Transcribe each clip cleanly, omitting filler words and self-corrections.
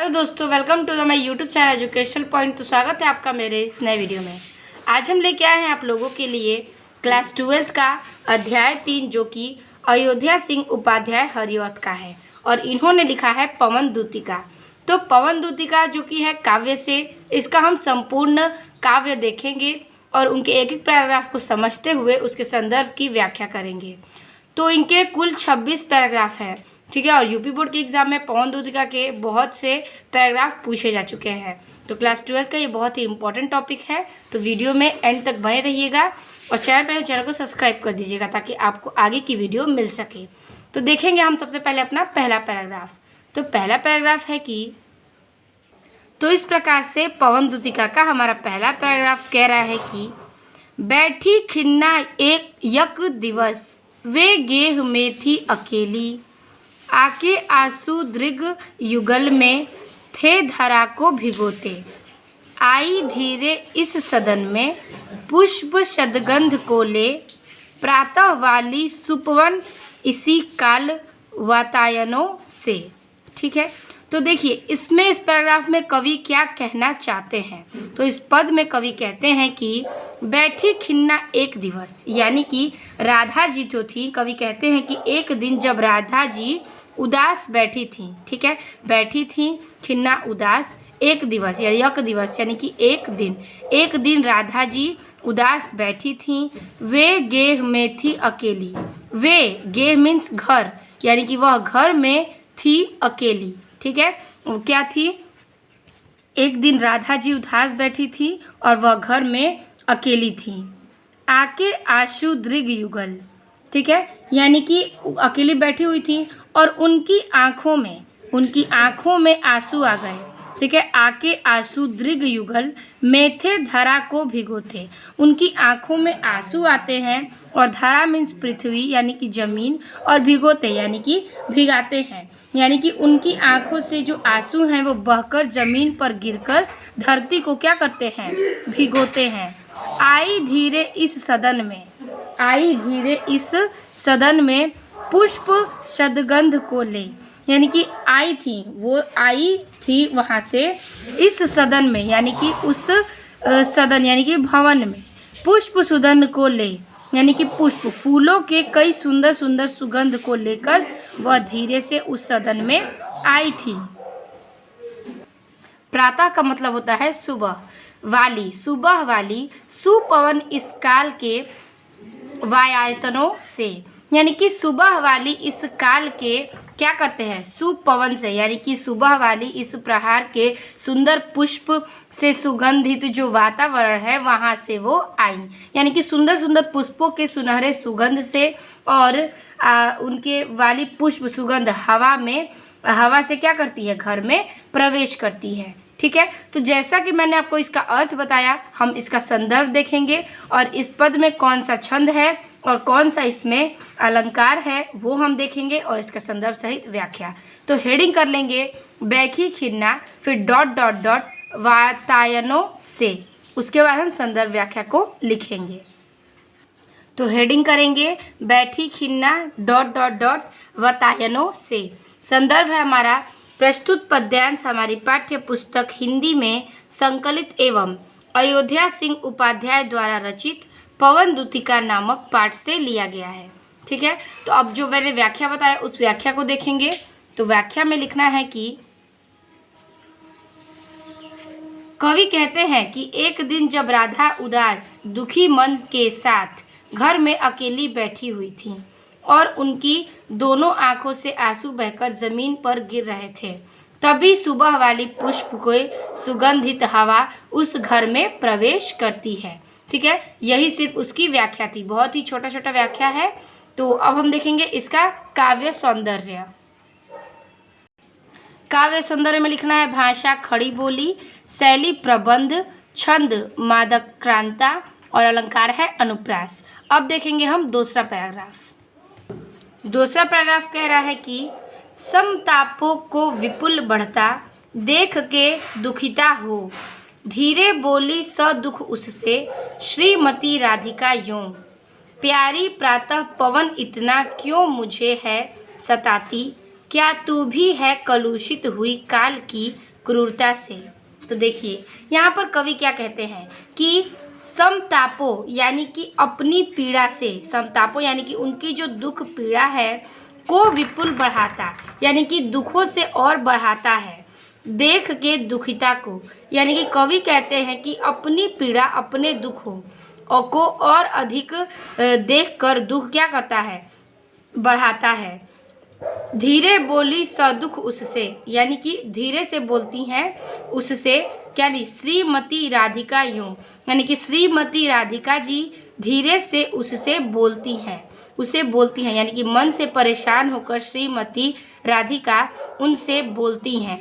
Hello दोस्तों, welcome to the my YouTube channel educational point. तो स्वागत है आपका मेरे इस नए वीडियो में। आज हम लेके आए हैं आप लोगों के लिए क्लास 12th का अध्याय 3, जो कि अयोध्या सिंह उपाध्याय हरिऔध का है और इन्होंने लिखा है पवन दूतिका। तो पवन दूतिका जो कि है काव्य से, इसका हम संपूर्ण काव्य देखेंगे और उनके एक एक पैराग्राफ को समझते हुए उसके संदर्भ की व्याख्या करेंगे। तो इनके कुल 26 पैराग्राफ हैं, ठीक है। और यूपी बोर्ड के एग्जाम में पवन दूतिका के बहुत से पैराग्राफ पूछे जा चुके हैं। तो क्लास 12 का ये बहुत ही इंपॉर्टेंट टॉपिक है। तो वीडियो में एंड तक बने रहिएगा और चैनल को सब्सक्राइब कर दीजिएगा ताकि आपको आगे की वीडियो मिल सके। तो देखेंगे हम सबसे पहले अपना पहला पैराग्राफ। तो पहला पैराग्राफ है कि तो इस प्रकार से पवन दूतिका का हमारा पहला पैराग्राफ कह रहा है कि बैठी खिन्ना एक यक दिवस, वे गेह में थी अकेली, आके आंसू दृग युगल में थे धरा को भिगोते, आई धीरे इस सदन में पुष्प शतगंध को ले, प्रातः वाली सुपवन इसी काल वातायनों से। ठीक है। तो देखिए इसमें इस पैराग्राफ में कवि क्या कहना चाहते हैं। तो इस पद में कवि कहते हैं कि बैठी खिन्ना एक दिवस, यानी कि राधा जी जो थी, कवि कहते हैं कि एक दिन जब राधा जी उदास बैठी थी, ठीक है, बैठी थी खिन्ना उदास, एक दिवस या यक दिवस यानी कि एक दिन राधा जी उदास बैठी थी, वे गेह में थी अकेली। वे गेह मीन्स घर, यानी कि वह घर में थी अकेली। ठीक है, वो क्या थी, एक दिन राधा जी उदास बैठी थी और वह घर में अकेली थी। आके आंसू दृग युगल, ठीक है, यानी कि अकेली बैठी हुई थी और उनकी आंखों में आंसू आ गए। ठीक है, आके आंसू दृग युगल में थे धरा को भिगोते, उनकी आंखों में आंसू आते हैं और धरा मीन्स पृथ्वी यानी कि जमीन, और भिगोते यानी कि भिगाते हैं, यानी कि उनकी आंखों से जो आंसू हैं वो बहकर जमीन पर गिरकर धरती को क्या करते हैं, भिगोते हैं। आई धीरे इस सदन में पुष्प शतगंध को ले, यानी कि आई थी वहाँ से इस सदन में, यानी कि उस सदन यानी कि भवन में, पुष्प सुगंध को ले, यानी कि पुष्प फूलों के कई सुंदर सुंदर सुगंध को लेकर वह धीरे से उस सदन में आई थी। प्रातः का मतलब होता है सुबह वाली सुपवन इस काल के वायायतनों से, यानी कि सुबह वाली इस काल के क्या करते हैं, सुपवन से, यानी कि सुबह वाली इस प्रहार के सुंदर पुष्प से सुगंधित जो वातावरण है वहाँ से वो आई, यानी कि सुंदर सुंदर पुष्पों के सुनहरे सुगंध से और उनके वाली पुष्प सुगंध हवा से क्या करती है, घर में प्रवेश करती है। ठीक है, तो जैसा कि मैंने आपको इसका अर्थ बताया, हम इसका संदर्भ देखेंगे और इस पद में कौन सा छंद है और कौन सा इसमें अलंकार है वो हम देखेंगे और इसका संदर्भ सहित व्याख्या। तो हेडिंग कर लेंगे बैठी खिन्ना, फिर डॉट डॉट डॉट वातायनों से, उसके बाद हम संदर्भ व्याख्या को लिखेंगे। तो हेडिंग करेंगे बैठी खिन्ना डॉट डॉट डॉट वातायनों से। संदर्भ है हमारा प्रस्तुत पद्यांश हमारी पाठ्य पुस्तक हिंदी में संकलित एवं अयोध्या सिंह उपाध्याय द्वारा रचित पवन दूतिका नामक पाठ से लिया गया है। ठीक है, तो अब जो मैंने व्याख्या बताया उस व्याख्या को देखेंगे। तो व्याख्या में लिखना है कि कवि कहते हैं कि एक दिन जब राधा उदास दुखी मन के साथ घर में अकेली बैठी हुई थी और उनकी दोनों आंखों से आंसू बहकर जमीन पर गिर रहे थे, तभी सुबह वाली पुष्प को सुगंधित हवा उस घर में प्रवेश करती है। ठीक है, यही सिर्फ उसकी व्याख्या थी, बहुत ही छोटा छोटा व्याख्या है। तो अब हम देखेंगे इसका काव्य सौंदर्य। काव्य सौंदर्य में लिखना है भाषा खड़ी बोली, शैली प्रबंध, छंद मादक्रांता और अलंकार है अनुप्रास। अब देखेंगे हम दूसरा पैराग्राफ। दूसरा पैराग्राफ कह रहा है कि समतापों को विपुल बढ़ता देख के दुखिता हो, धीरे बोली स दुख उससे श्रीमती राधिका यूं, प्यारी प्रातः पवन इतना क्यों मुझे है सताती, क्या तू भी है कलुषित हुई काल की क्रूरता से। तो देखिए यहाँ पर कवि क्या कहते हैं कि समतापो यानी कि अपनी पीड़ा से, समतापो यानी कि उनकी जो दुख पीड़ा है को विपुल बढ़ाता, यानी कि दुखों से और बढ़ाता है, देख के दुखिता को, यानी कि कवि कहते हैं कि अपनी पीड़ा, अपने दुखों और को और अधिक देख कर दुख क्या करता है, बढ़ाता है। धीरे बोली सदुख उससे, यानी कि धीरे से बोलती हैं उससे, क्या नहीं, श्रीमती राधिका यूं, यानी कि श्रीमती राधिका जी धीरे से उससे बोलती हैं, उसे बोलती हैं, यानी कि मन से परेशान होकर श्रीमती राधिका उनसे बोलती हैं।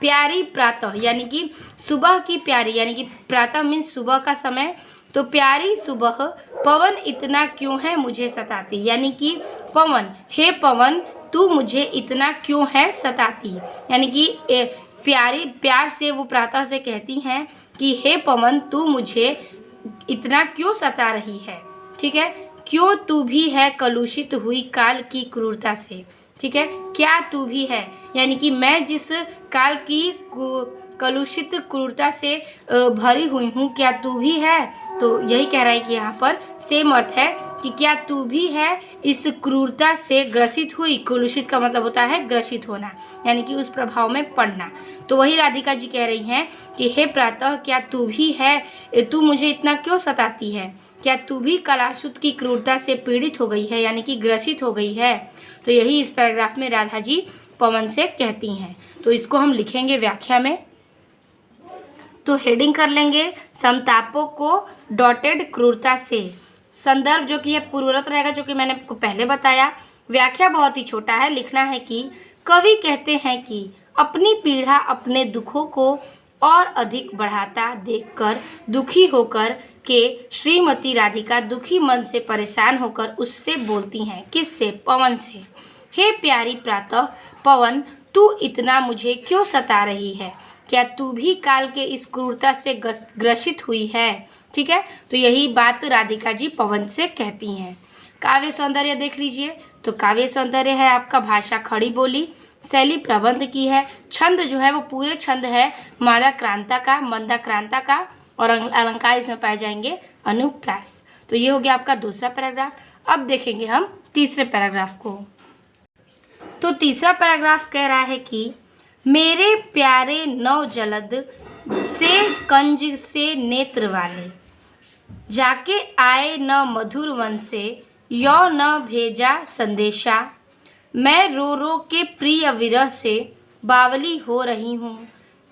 प्यारी प्रातः, यानी कि सुबह की प्यारी, यानी कि प्रातः मीन्स सुबह का समय, तो प्यारी सुबह पवन इतना क्यों है मुझे सताती, यानी कि पवन, हे पवन तू मुझे इतना क्यों है सताती, यानी कि प्यारी प्यार से वो प्रातः से कहती हैं कि हे पवन तू मुझे इतना क्यों सता रही है, ठीक है, क्यों तू भी है कलुषित हुई काल की क्रूरता से, ठीक है, क्या तू भी है, यानी कि मैं जिस काल की कलुषित क्रूरता से भरी हुई हूँ, क्या तू भी है। तो यही कह रहा है कि यहाँ पर सेम अर्थ है कि क्या तू भी है इस क्रूरता से ग्रसित हुई, कलुषित का मतलब होता है ग्रसित होना, यानी कि उस प्रभाव में पड़ना। तो वही राधिका जी कह रही हैं कि हे प्रातः क्या तू भी है, तू मुझे इतना क्यों सताती है, क्या तू भी कलाशुत की क्रूरता से पीड़ित हो गई है, यानी कि ग्रसित हो गई है। तो यही इस पैराग्राफ में राधा जी पवन से कहती हैं। तो इसको हम लिखेंगे व्याख्या में, तो हेडिंग कर लेंगे समतापों को डॉटेड क्रूरता से। संदर्भ जो कि है पूर्वरत रहेगा, जो कि मैंने आपको पहले बताया। व्याख्या बहुत ही छोटा है, लिखना है कि कवि कहते हैं कि अपनी पीड़ा, अपने दुखों को और अधिक बढ़ाता देखकर दुखी होकर के श्रीमती राधिका दुखी मन से परेशान होकर उससे बोलती हैं, किससे, पवन से, हे प्यारी प्रातः पवन तू इतना मुझे क्यों सता रही है, क्या तू भी काल के इस क्रूरता से ग्रसित हुई है, ठीक है। तो यही बात राधिका जी पवन से कहती हैं। काव्य सौंदर्य देख लीजिए, तो काव्य सौंदर्य है आपका भाषा खड़ी बोली, शैली प्रबंध की है, छंद जो है वो पूरे छंद है मालाक्रांता का, मंदाक्रांता का, और अलंकार इसमें पाए जाएंगे अनुप्रास। तो ये हो गया आपका दूसरा पैराग्राफ। अब देखेंगे हम तीसरे पैराग्राफ को। तो तीसरा पैराग्राफ कह रहा है कि मेरे प्यारे नव जलद से कंज से नेत्र वाले, जाके आए न मधुर वन से, यो न भेजा संदेशा, मैं रो रो के प्रिय विरह से बावली हो रही हूँ,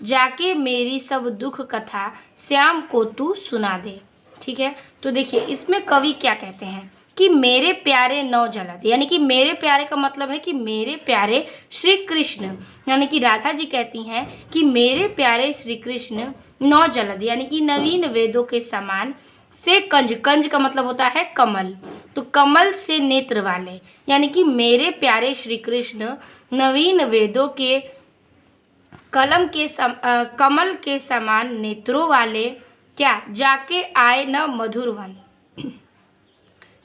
जाके मेरी सब दुख कथा श्याम को तू सुना दे, ठीक है। तो देखिए इसमें कवि क्या कहते हैं कि मेरे प्यारे नव जलद, यानी कि मेरे प्यारे का मतलब है कि मेरे प्यारे श्री कृष्ण, यानी कि राधा जी कहती हैं कि मेरे प्यारे श्री कृष्ण नव जलद, यानी कि नवीन वेदों के समान, से कंज, कंज का मतलब होता है कमल, तो कमल से नेत्र वाले, यानी कि मेरे प्यारे श्री कृष्ण नवीन वेदों के कमल के समान नेत्रों वाले, क्या, जाके आए न मधुर वन,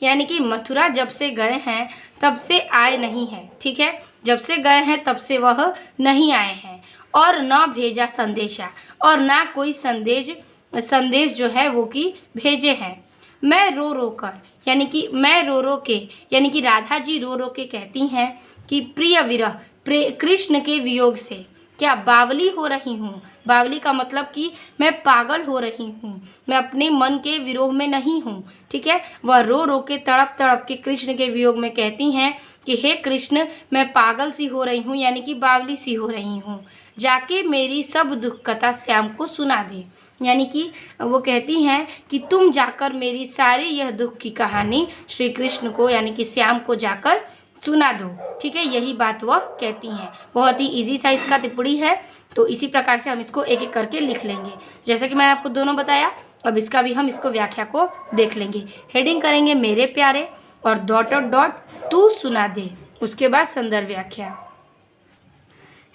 यानी कि मथुरा जब से गए हैं तब से आए नहीं हैं, ठीक है, जब से गए हैं तब से वह नहीं आए हैं, और न भेजा संदेशा, और ना कोई संदेश जो है वो कि भेजे हैं। मैं रो रो कर, यानी कि मैं रो रो के, यानी कि राधा जी रो रो के कहती हैं कि प्रिय विरह, कृष्ण के वियोग से क्या बावली हो रही हूँ, बावली का मतलब कि मैं पागल हो रही हूँ, मैं अपने मन के विरोह में नहीं हूँ, ठीक है। वह रो रो के तड़प तड़प के कृष्ण के वियोग में कहती हैं कि हे कृष्ण मैं पागल सी हो रही हूँ, यानी कि बावली सी हो रही हूँ, जाके मेरी सब दुख कथा श्याम को सुना दे, यानी कि वो कहती हैं कि तुम जाकर मेरी सारी यह दुख की कहानी श्री कृष्ण को, यानी कि श्याम को जाकर सुना दो, ठीक है। यही बात वह कहती हैं। बहुत ही इजी सा इसका टिप्पणी है, तो इसी प्रकार से हम इसको एक एक करके लिख लेंगे, जैसा कि मैंने आपको दोनों बताया। अब इसका भी हम इसको व्याख्या को देख लेंगे। हेडिंग करेंगे मेरे प्यारे और डॉट डॉट डॉट तू सुना दे, उसके बाद संदर्भ व्याख्या।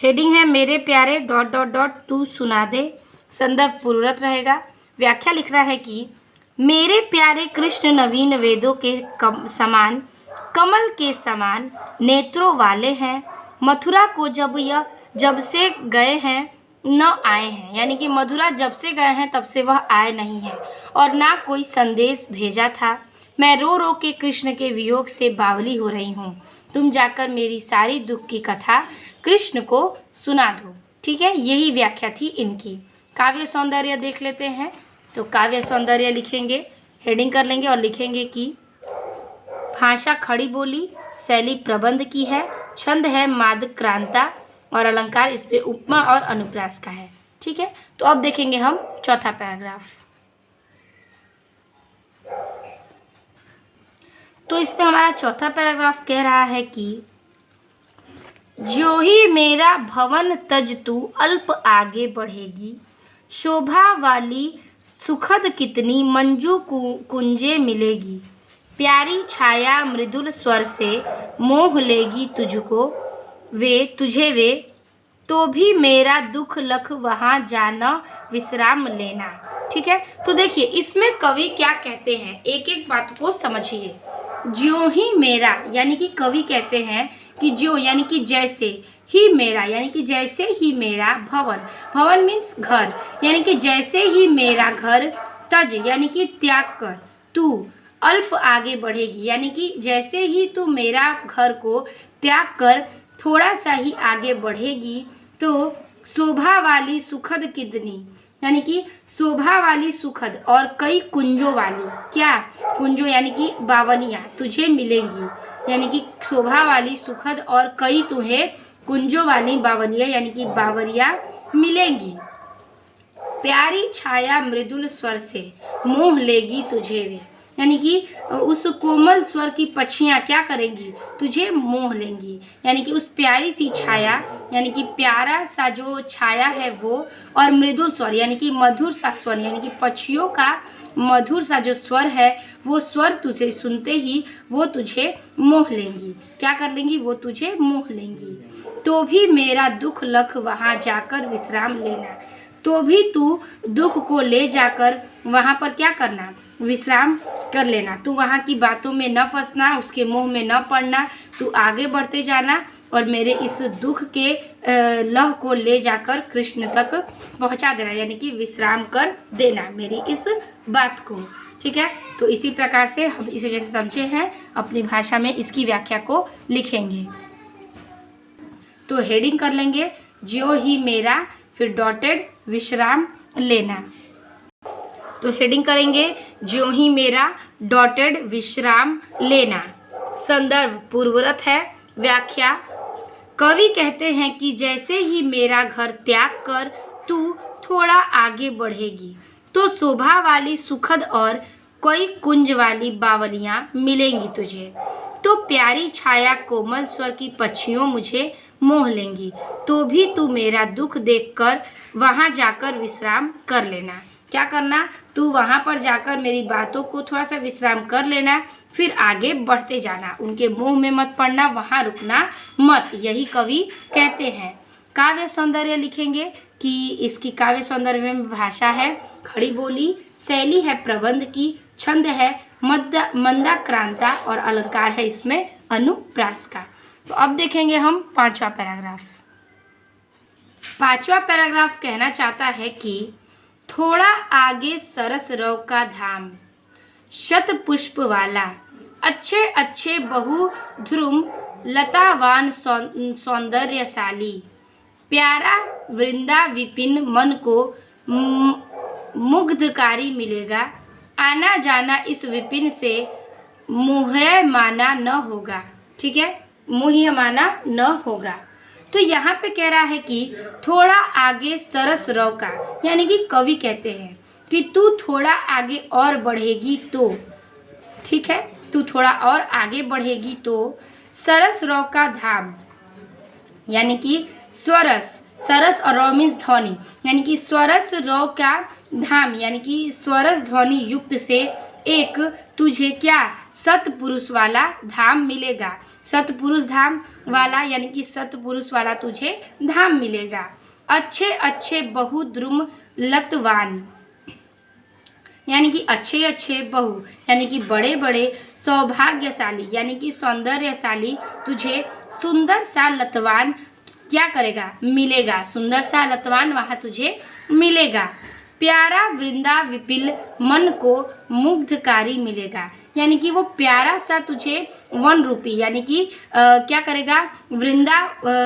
हेडिंग है मेरे प्यारे डॉट डॉट डॉट तू सुना दे, संदर्भ पूर्वरत रहेगा। व्याख्या लिखना है कि मेरे प्यारे कृष्ण नवीन वेदों के समान, कमल के समान नेत्रों वाले हैं। मथुरा को जब यह जब से गए हैं न आए हैं, यानी कि मधुरा जब से गए हैं तब से वह आए नहीं हैं और ना कोई संदेश भेजा था। मैं रो रो के कृष्ण के वियोग से बावली हो रही हूँ। तुम जाकर मेरी सारी दुख की कथा कृष्ण को सुना दो। ठीक है, यही व्याख्या थी इनकी। काव्य सौंदर्य देख लेते हैं। तो काव्य सौंदर्य लिखेंगे, हेडिंग कर लेंगे और लिखेंगे कि भाषा खड़ी बोली, शैली प्रबंध की है, छंद है मादक्रांता और अलंकार इस पे उपमा और अनुप्रास का है। ठीक है, तो अब देखेंगे हम चौथा पैराग्राफ। तो इस पे हमारा चौथा पैराग्राफ कह रहा है कि ज्यों ही मेरा भवन तज तू अल्प आगे बढ़ेगी, शोभा वाली सुखद कितनी मंजू कुंजे मिलेगी, प्यारी छाया मृदुल स्वर से मोह लेगी तुझको तुझे वे, तो भी मेरा दुख लख वहाँ जाना विश्राम लेना। ठीक है, तो देखिए इसमें कवि क्या कहते हैं, एक एक बात को समझिए। ज्यों ही मेरा यानी कि कवि कहते हैं कि ज्यों यानी कि जैसे, ही मेरा यानी कि जैसे ही मेरा, भवन मीन्स घर, यानी कि जैसे ही मेरा घर, तज यानी कि त्याग कर, तू अल्प आगे बढ़ेगी यानी कि जैसे ही तू मेरा घर को त्याग कर थोड़ा सा ही आगे बढ़ेगी, तो शोभा वाली सुखद कितनी यानी कि शोभा वाली सुखद और कई कुंजों वाली, क्या कुंजों यानी कि बावलियाँ तुझे मिलेंगी, यानी कि शोभा वाली सुखद और कई तुम्हें कुंजों वाली बावलियाँ यानी कि बावरियाँ मिलेंगी, प्यारी छाया मृदुल स्वर से मोह लेगी तुझे वे, यानी कि उस कोमल स्वर की पक्षियाँ क्या करेंगी, तुझे मोह लेंगी, यानी कि उस प्यारी सी छाया यानी कि प्यारा सा जो छाया है वो, और मृदुल स्वर यानी कि मधुर सा स्वर यानी कि पक्षियों का मधुर सा जो स्वर है वो स्वर तुझे सुनते ही वो तुझे मोह लेंगी, क्या कर लेंगी, वो तुझे मोह लेंगी। तो भी मेरा दुख लख वहाँ जाकर विश्राम लेना, तो भी तू दुख को ले जाकर वहाँ पर क्या करना, विश्राम कर लेना। तू वहाँ की बातों में न फंसना, उसके मोह में न पड़ना, तू आगे बढ़ते जाना और मेरे इस दुख के लह को ले जाकर कृष्ण तक पहुँचा देना, यानी कि विश्राम कर देना मेरी इस बात को। ठीक है, तो इसी प्रकार से हम इसे जैसे समझे हैं अपनी भाषा में इसकी व्याख्या को लिखेंगे। तो हेडिंग कर लेंगे ज्यों ही मेरा, फिर डॉटेड विश्राम लेना। तो हेडिंग करेंगे ज्यों ही मेरा, डॉटेड विश्राम लेना। संदर्भ पूर्वरत है। व्याख्या, कवि कहते हैं कि जैसे ही मेरा घर त्याग कर तू थोड़ा आगे बढ़ेगी तो शोभा वाली सुखद और कई कुंज वाली बावलियाँ मिलेंगी तुझे, तो प्यारी छाया कोमल स्वर की पक्षियों मुझे मोह लेंगी, तो भी तू मेरा दुख देखकर वहाँ जाकर विश्राम कर लेना। क्या करना, तू वहाँ पर जाकर मेरी बातों को थोड़ा सा विश्राम कर लेना, फिर आगे बढ़ते जाना, उनके मोह में मत पड़ना, वहाँ रुकना मत, यही कवि कहते हैं। काव्य सौंदर्य लिखेंगे कि इसकी काव्य सौंदर्य में भाषा है खड़ी बोली, शैली है प्रबंध की, छंद है मंदाक्रांता और अलंकार है इसमें अनुप्रास का। तो अब देखेंगे हम पांचवा पैराग्राफ। पांचवा पैराग्राफ कहना चाहता है कि थोड़ा आगे सरस रव का धाम, शत पुष्प वाला, अच्छे अच्छे बहुध्रुम लतावान सौंदर्यशाली, प्यारा वृंदा विपिन मन को मुग्धकारी मिलेगा, आना जाना इस विपिन से मुह्यमाना न होगा। ठीक है, मुह्यमाना न होगा। तो यहाँ पे कह रहा है कि थोड़ा आगे सरस रव का, यानी कि कवि कहते हैं कि तू थोड़ा आगे और बढ़ेगी तो, ठीक है, तू थोड़ा और आगे बढ़ेगी तो सरस रव का धाम, यानी कि स्वरस, सरस और रव मीन्स ध्वनि, यानी कि स्वरस रव का धाम यानी कि स्वरस ध्वनि युक्त से एक तुझे क्या, सतपुरुष वाला धाम मिलेगा, सतपुरुष धाम वाला यानी कि सतपुरुष वाला तुझे धाम मिलेगा। अच्छे अच्छे बहुद्रुम लतवान, यानी कि अच्छे अच्छे बहु यानी कि बड़े बड़े, सौभाग्यशाली यानी कि सौंदर्यशाली तुझे सुंदर सा लतवान क्या करेगा, मिलेगा, सुंदर सा लतवान वहाँ तुझे मिलेगा। प्यारा वृंदा विपिल मन को मुग्धकारी मिलेगा, यानी कि वो प्यारा सा तुझे वन रूपी, यानी कि क्या करेगा, वृंदा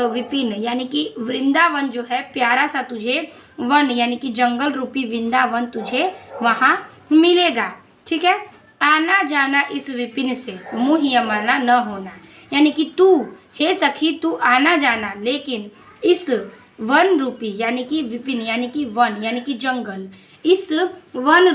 विपिन, यानी कि वृंदावन जो है प्यारा सा तुझे वन, यानी कि जंगल रूपी वृंदावन तुझे वहाँ मिलेगा। ठीक है। आना जाना इस विपिन से मुँह यमाना न होना, यानी कि तू हे सखी तू आना जाना, लेकिन इस वन रूपी, यानी कि विपिन यानी कि वन यानी कि जंगल, इस वन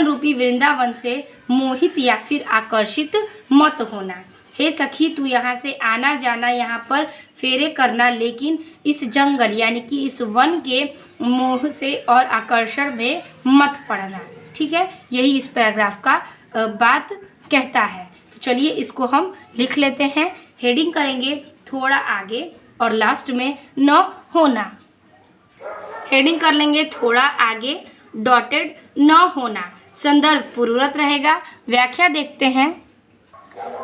रूपी वृंदावन से मोहित या फिर आकर्षित मत होना। हे सखी तू यहाँ से आना जाना, यहाँ पर फेरे करना, लेकिन इस जंगल यानी कि इस वन के मोह से और आकर्षण में मत पड़ना। ठीक है, यही इस पैराग्राफ का बात कहता है। तो चलिए इसको हम लिख लेते हैं। हेडिंग करेंगे थोड़ा आगे और लास्ट में न होना। हेडिंग कर लेंगे थोड़ा आगे, डॉटेड न होना, संदर्भ पूर्वरत रहेगा। व्याख्या देखते हैं।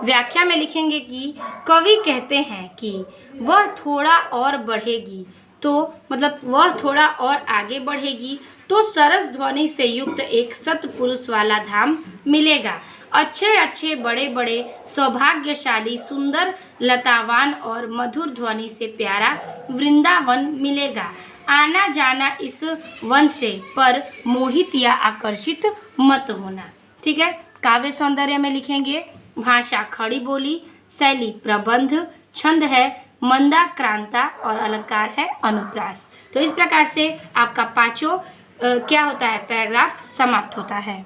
व्याख्या में लिखेंगे कि कवि कहते हैं कि वह थोड़ा और बढ़ेगी, तो मतलब वह थोड़ा और आगे बढ़ेगी तो सरस ध्वनि से युक्त एक सतपुरुष वाला धाम मिलेगा। अच्छे अच्छे बड़े बड़े सौभाग्यशाली सुंदर लतावान और मधुर ध्वनि से प्यारा वृंदावन मिलेगा। आना जाना इस वन से पर मोहित या आकर्षित मत होना। ठीक है। काव्य सौंदर्य में लिखेंगे भाषा खड़ी बोली, शैली प्रबंध, छंद है मंदाक्रांता और अलंकार है अनुप्रास। तो इस प्रकार से आपका पांचों क्या होता है, पैराग्राफ समाप्त होता है।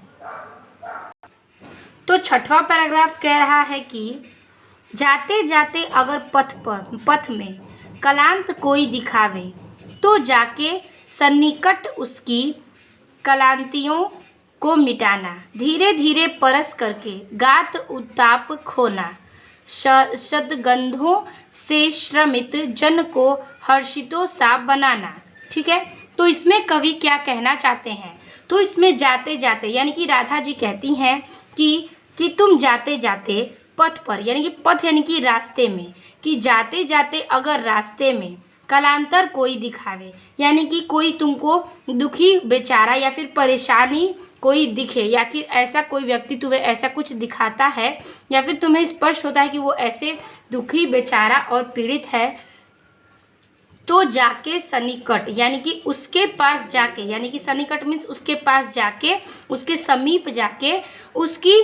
तो छठवां पैराग्राफ कह रहा है कि जाते जाते अगर पथ में कलांत कोई दिखावे तो जाके सन्निकट उसकी कलांतियों को मिटाना, धीरे धीरे परस करके गात उत्ताप खोना, सदगंधों से श्रमित जन को हर्षितों सा बनाना। ठीक है। तो इसमें कवि क्या कहना चाहते हैं, तो इसमें जाते जाते यानी कि राधा जी कहती हैं कि तुम जाते जाते पथ पर, यानी कि पथ यानी कि रास्ते में, कि जाते जाते अगर रास्ते में कलांतर कोई दिखावे, यानी कि कोई तुमको दुखी बेचारा या फिर परेशानी कोई दिखे, या फिर ऐसा कोई व्यक्ति तुम्हें ऐसा कुछ दिखाता है, या फिर तुम्हें स्पष्ट होता है कि वो ऐसे दुखी बेचारा और पीड़ित है, तो जाके सन्निकट यानी कि उसके पास जाके, यानी कि सन्निकट मीन्स उसके पास जाके, उसके समीप जाके उसकी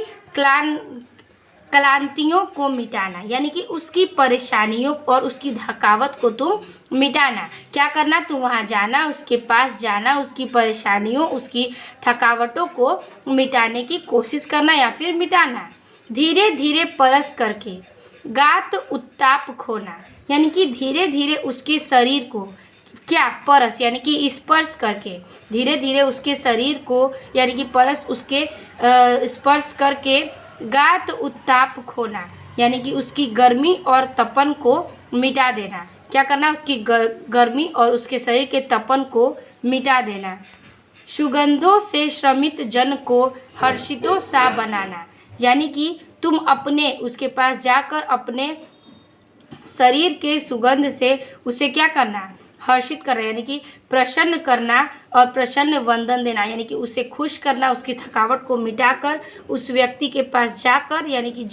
क्लांतियों को मिटाना, यानी कि उसकी परेशानियों और उसकी थकावट को तुम मिटाना। क्या करना, तुम वहाँ जाना, उसके पास जाना, उसकी परेशानियों उसकी थकावटों को मिटाने की कोशिश करना या फिर मिटाना। धीरे धीरे परस करके गात उत्ताप खोना, यानी कि धीरे धीरे उसके शरीर को क्या परस यानी कि स्पर्श करके, धीरे धीरे उसके शरीर को यानी कि परस उसके स्पर्श करके गात उत्ताप खोना, यानी कि उसकी गर्मी और तपन को मिटा देना। क्या करना, उसकी गर्मी और उसके शरीर के तपन को मिटा देना। सुगंधों से श्रमित जन को हर्षितों सा बनाना, यानी कि तुम अपने उसके पास जाकर अपने शरीर के सुगंध से उसे क्या करना, हर्षित करना, यानी कि प्रसन्न करना और प्रसन्न वंदन देना, यानी कि उसे खुश करना, उसकी थकावट को मिटाकर उस व्यक्ति के पास जाकर, यानी कि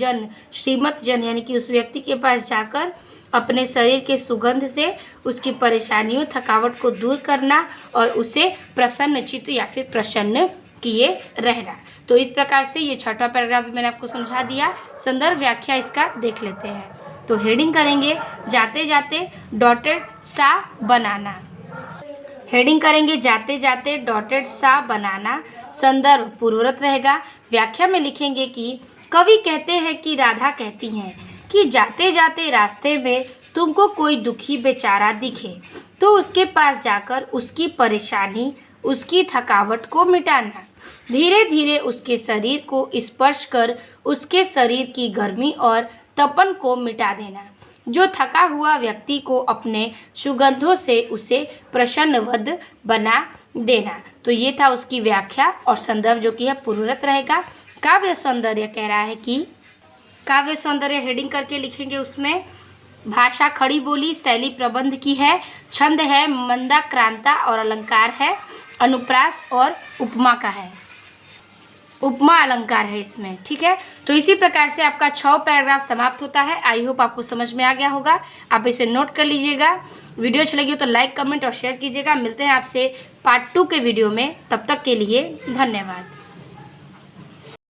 श्रीमत जन यानी कि उस व्यक्ति के पास जाकर अपने शरीर के सुगंध से उसकी परेशानियों थकावट को दूर करना और उसे प्रसन्न चित्त या फिर प्रसन्न किए रहना। तो इस प्रकार से ये छठवां पैराग्राफ भी मैंने आपको समझा दिया। संदर्भ व्याख्या इसका देख लेते हैं। तो हेडिंग करेंगे जाते जाते डॉटेड सा बनाना। हेडिंग करेंगे जाते जाते डॉटेड सा बनाना, संदर्भ पूर्वरत रहेगा। व्याख्या में लिखेंगे कि कवि कहते हैं कि राधा कहती हैं कि जाते जाते रास्ते में तुमको कोई दुखी बेचारा दिखे तो उसके पास जाकर उसकी परेशानी उसकी थकावट को मिटाना, धीरे धीरे उसके शरीर को स्पर्श कर उसके शरीर की गर्मी और तपन को मिटा देना, जो थका हुआ व्यक्ति को अपने सुगंधों से उसे प्रसन्नवद बना देना। तो ये था उसकी व्याख्या और संदर्भ जो कि है पूर्वरत रहेगा। काव्य सौंदर्य कह रहा है कि काव्य सौंदर्य हेडिंग करके लिखेंगे उसमें भाषा खड़ी बोली, शैली प्रबंध की है, छंद है मंदाक्रांता और अलंकार है, अनुप्रास और उपमा का है, उपमा अलंकार है इसमें। ठीक है, तो इसी प्रकार से आपका 6 पैराग्राफ समाप्त होता है। आई होप आपको समझ में आ गया होगा, आप इसे नोट कर लीजिएगा। वीडियो अच्छी लगी हो तो लाइक, कमेंट और शेयर कीजिएगा। मिलते हैं आपसे पार्ट 2 के वीडियो में, तब तक के लिए धन्यवाद।